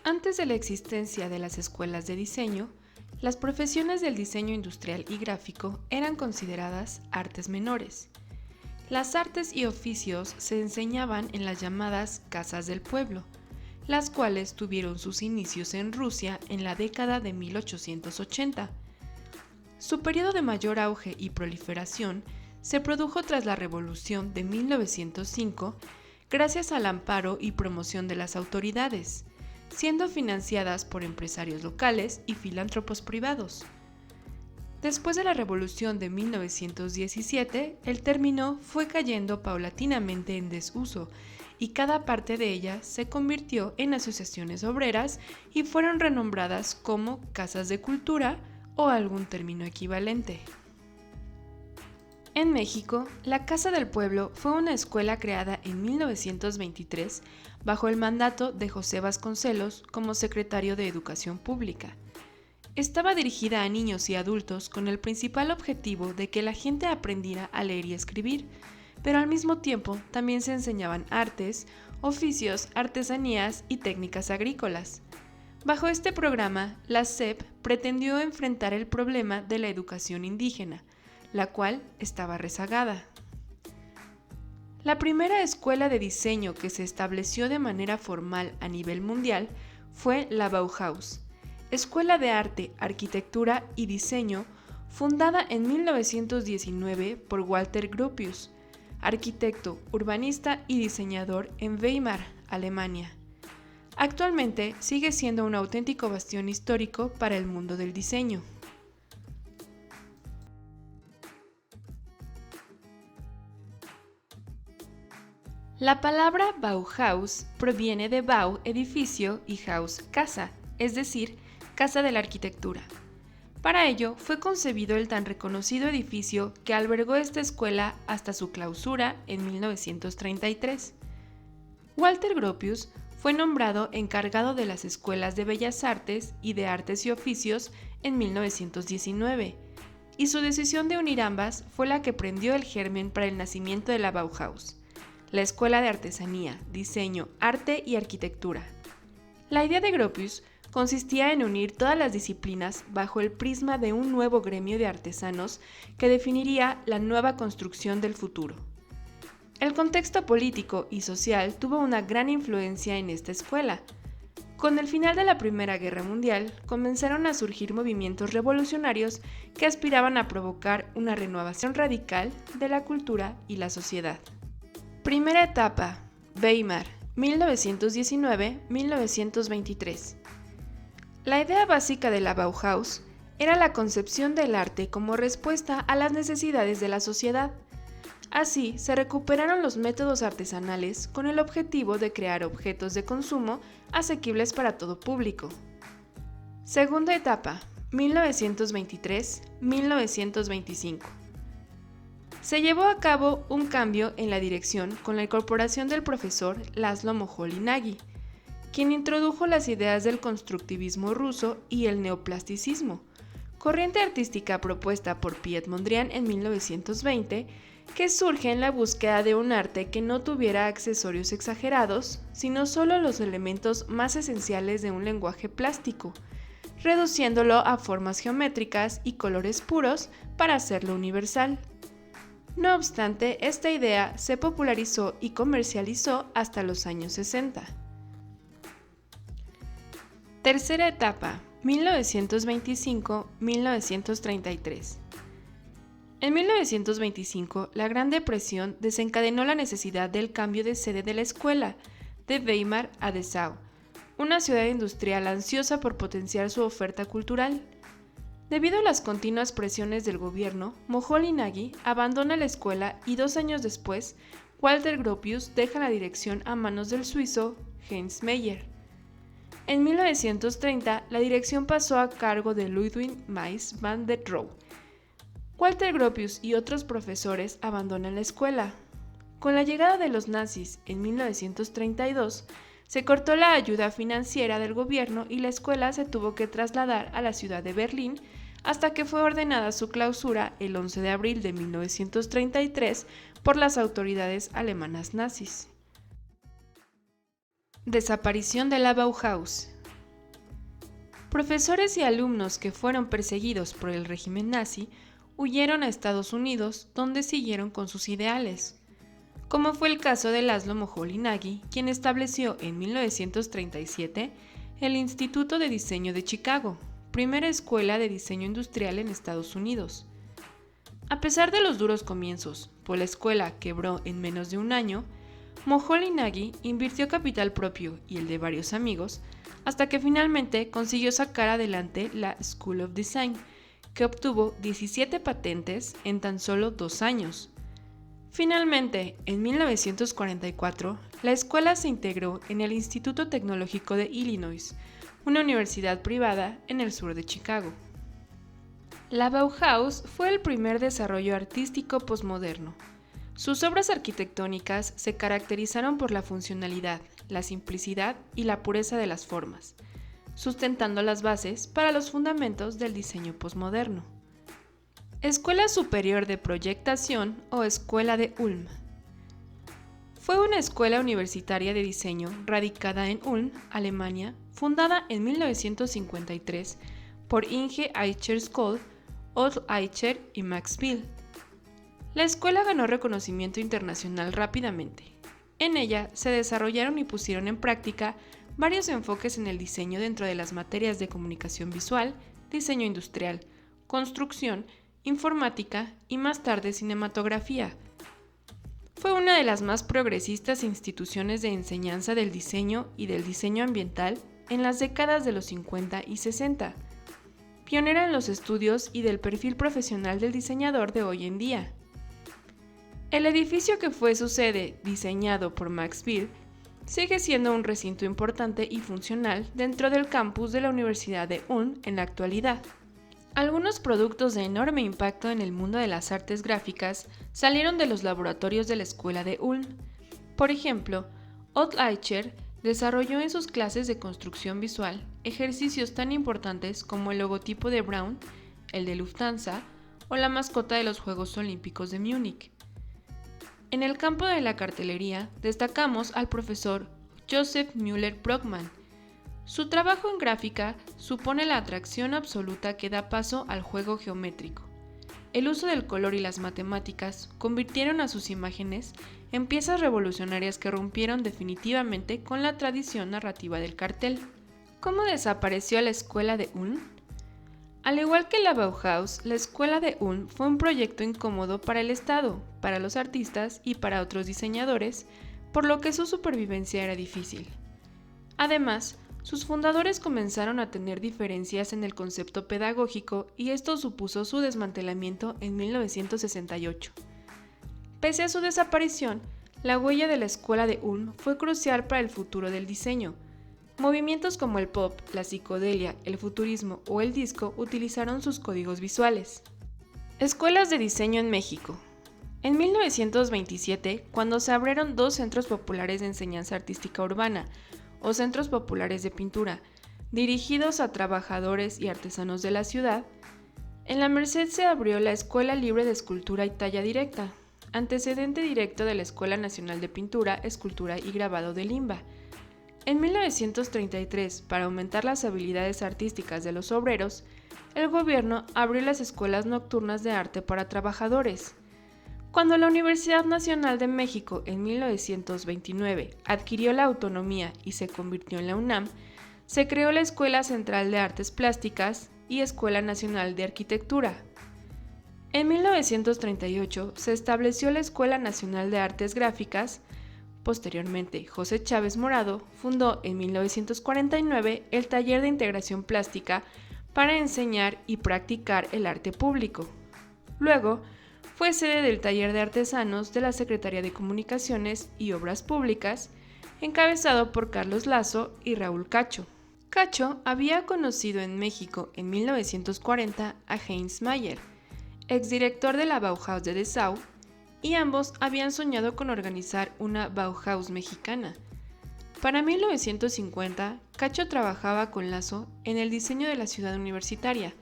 Antes de la existencia de las escuelas de diseño, las profesiones del diseño industrial y gráfico eran consideradas artes menores. Las artes y oficios se enseñaban en las llamadas casas del pueblo, las cuales tuvieron sus inicios en Rusia en la década de 1880. Su periodo de mayor auge y proliferación se produjo tras la Revolución de 1905 gracias al amparo y promoción de las autoridades, siendo financiadas por empresarios locales y filántropos privados. Después de la Revolución de 1917, el término fue cayendo paulatinamente en desuso y cada parte de ella se convirtió en asociaciones obreras y fueron renombradas como casas de cultura o algún término equivalente. En México, la Casa del Pueblo fue una escuela creada en 1923 bajo el mandato de José Vasconcelos como secretario de Educación Pública. Estaba dirigida a niños y adultos con el principal objetivo de que la gente aprendiera a leer y escribir, pero al mismo tiempo también se enseñaban artes, oficios, artesanías y técnicas agrícolas. Bajo este programa, la SEP pretendió enfrentar el problema de la educación indígena, la cual estaba rezagada. La primera escuela de diseño que se estableció de manera formal a nivel mundial fue la Bauhaus, Escuela de Arte, Arquitectura y Diseño, fundada en 1919 por Walter Gropius, arquitecto, urbanista y diseñador en Weimar, Alemania. Actualmente sigue siendo un auténtico bastión histórico para el mundo del diseño. La palabra Bauhaus proviene de Bau, edificio, y Haus, casa, es decir, casa de la arquitectura. Para ello fue concebido el tan reconocido edificio que albergó esta escuela hasta su clausura en 1933. Walter Gropius fue nombrado encargado de las escuelas de Bellas Artes y de Artes y Oficios en 1919, y su decisión de unir ambas fue la que prendió el germen para el nacimiento de la Bauhaus, la Escuela de Artesanía, Diseño, Arte y Arquitectura. La idea de Gropius consistía en unir todas las disciplinas bajo el prisma de un nuevo gremio de artesanos que definiría la nueva construcción del futuro. El contexto político y social tuvo una gran influencia en esta escuela. Con el final de la Primera Guerra Mundial, comenzaron a surgir movimientos revolucionarios que aspiraban a provocar una renovación radical de la cultura y la sociedad. Primera etapa, Weimar, 1919-1923. La idea básica de la Bauhaus era la concepción del arte como respuesta a las necesidades de la sociedad. Así, se recuperaron los métodos artesanales con el objetivo de crear objetos de consumo asequibles para todo público. Segunda etapa, 1923-1925. Se llevó a cabo un cambio en la dirección con la incorporación del profesor Laszlo Moholy-Nagy, quien introdujo las ideas del constructivismo ruso y el neoplasticismo, corriente artística propuesta por Piet Mondrian en 1920, que surge en la búsqueda de un arte que no tuviera accesorios exagerados, sino solo los elementos más esenciales de un lenguaje plástico, reduciéndolo a formas geométricas y colores puros para hacerlo universal. No obstante, esta idea se popularizó y comercializó hasta los años 60. Tercera etapa, 1925-1933. En 1925, la Gran Depresión desencadenó la necesidad del cambio de sede de la escuela, de Weimar a Dessau, una ciudad industrial ansiosa por potenciar su oferta cultural. Debido a las continuas presiones del gobierno, Moholy-Nagy abandona la escuela y 2 años después, Walter Gropius deja la dirección a manos del suizo Heinz Meyer. En 1930, la dirección pasó a cargo de Ludwig Mies van der Rohe. Walter Gropius y otros profesores abandonan la escuela. Con la llegada de los nazis en 1932, se cortó la ayuda financiera del gobierno y la escuela se tuvo que trasladar a la ciudad de Berlín hasta que fue ordenada su clausura el 11 de abril de 1933 por las autoridades alemanas nazis. Desaparición de la Bauhaus. Profesores y alumnos que fueron perseguidos por el régimen nazi huyeron a Estados Unidos, donde siguieron con sus ideales, como fue el caso de Laszlo Moholy-Nagy, quien estableció en 1937 el Instituto de Diseño de Chicago, primera escuela de diseño industrial en Estados Unidos. A pesar de los duros comienzos, pues la escuela quebró en menos de un año, Moholy-Nagy invirtió capital propio y el de varios amigos, hasta que finalmente consiguió sacar adelante la School of Design, que obtuvo 17 patentes en tan solo 2 años. Finalmente, en 1944, la escuela se integró en el Instituto Tecnológico de Illinois, una universidad privada en el sur de Chicago. La Bauhaus fue el primer desarrollo artístico posmoderno. Sus obras arquitectónicas se caracterizaron por la funcionalidad, la simplicidad y la pureza de las formas, sustentando las bases para los fundamentos del diseño posmoderno. Escuela Superior de Proyectación o Escuela de Ulm. Fue una escuela universitaria de diseño radicada en Ulm, Alemania, fundada en 1953 por Inge Eicher-Skolb, Otto Eicher y Max Bill. La escuela ganó reconocimiento internacional rápidamente. En ella se desarrollaron y pusieron en práctica varios enfoques en el diseño dentro de las materias de comunicación visual, diseño industrial, construcción, informática y más tarde cinematografía. Fue una de las más progresistas instituciones de enseñanza del diseño y del diseño ambiental en las décadas de los 50 y 60, pionera en los estudios y del perfil profesional del diseñador de hoy en día. El edificio que fue su sede, diseñado por Max Bill, sigue siendo un recinto importante y funcional dentro del campus de la Universidad de Ulm en la actualidad. Algunos productos de enorme impacto en el mundo de las artes gráficas salieron de los laboratorios de la escuela de Ulm. Por ejemplo, Otto Eicher desarrolló en sus clases de construcción visual ejercicios tan importantes como el logotipo de Braun, el de Lufthansa o la mascota de los Juegos Olímpicos de Múnich. En el campo de la cartelería destacamos al profesor Joseph Müller-Brockmann. Su trabajo en gráfica supone la atracción absoluta que da paso al juego geométrico. El uso del color y las matemáticas convirtieron a sus imágenes en piezas revolucionarias que rompieron definitivamente con la tradición narrativa del cartel. ¿Cómo desapareció la escuela de Ulm? Al igual que la Bauhaus, la escuela de Ulm fue un proyecto incómodo para el Estado, para los artistas y para otros diseñadores, por lo que su supervivencia era difícil. Además, sus fundadores comenzaron a tener diferencias en el concepto pedagógico y esto supuso su desmantelamiento en 1968. Pese a su desaparición, la huella de la escuela de Ulm fue crucial para el futuro del diseño. Movimientos como el pop, la psicodelia, el futurismo o el disco utilizaron sus códigos visuales. Escuelas de diseño en México. En 1927, cuando se abrieron 2 centros populares de enseñanza artística urbana, o centros populares de pintura, dirigidos a trabajadores y artesanos de la ciudad, en la Merced se abrió la Escuela Libre de Escultura y Talla Directa, antecedente directo de la Escuela Nacional de Pintura, Escultura y Grabado de Limba. En 1933, para aumentar las habilidades artísticas de los obreros, el gobierno abrió las escuelas nocturnas de arte para trabajadores. Cuando la Universidad Nacional de México en 1929 adquirió la autonomía y se convirtió en la UNAM, se creó la Escuela Central de Artes Plásticas y Escuela Nacional de Arquitectura. En 1938 se estableció la Escuela Nacional de Artes Gráficas. Posteriormente, José Chávez Morado fundó en 1949 el Taller de Integración Plástica para enseñar y practicar el arte público. Luego, fue sede del Taller de Artesanos de la Secretaría de Comunicaciones y Obras Públicas, encabezado por Carlos Lazo y Raúl Cacho. Cacho había conocido en México en 1940 a Heinz Mayer, exdirector de la Bauhaus de Dessau, y ambos habían soñado con organizar una Bauhaus mexicana. Para 1950, Cacho trabajaba con Lazo en el diseño de la ciudad universitaria,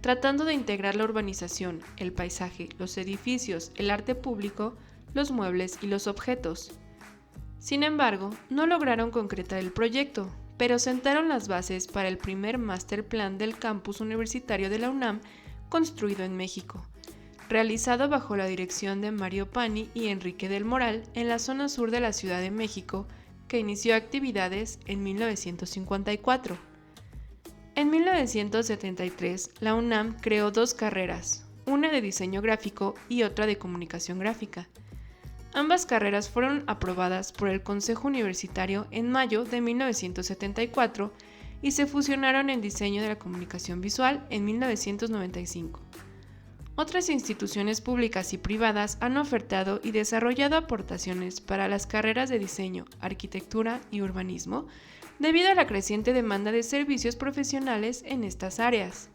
tratando de integrar la urbanización, el paisaje, los edificios, el arte público, los muebles y los objetos. Sin embargo, no lograron concretar el proyecto, pero sentaron las bases para el primer Master Plan del campus universitario de la UNAM construido en México, realizado bajo la dirección de Mario Pani y Enrique del Moral en la zona sur de la Ciudad de México, que inició actividades en 1954. En 1973, la UNAM creó 2 carreras, una de diseño gráfico y otra de comunicación gráfica. Ambas carreras fueron aprobadas por el Consejo Universitario en mayo de 1974 y se fusionaron en diseño de la comunicación visual en 1995. Otras instituciones públicas y privadas han ofertado y desarrollado aportaciones para las carreras de diseño, arquitectura y urbanismo debido a la creciente demanda de servicios profesionales en estas áreas.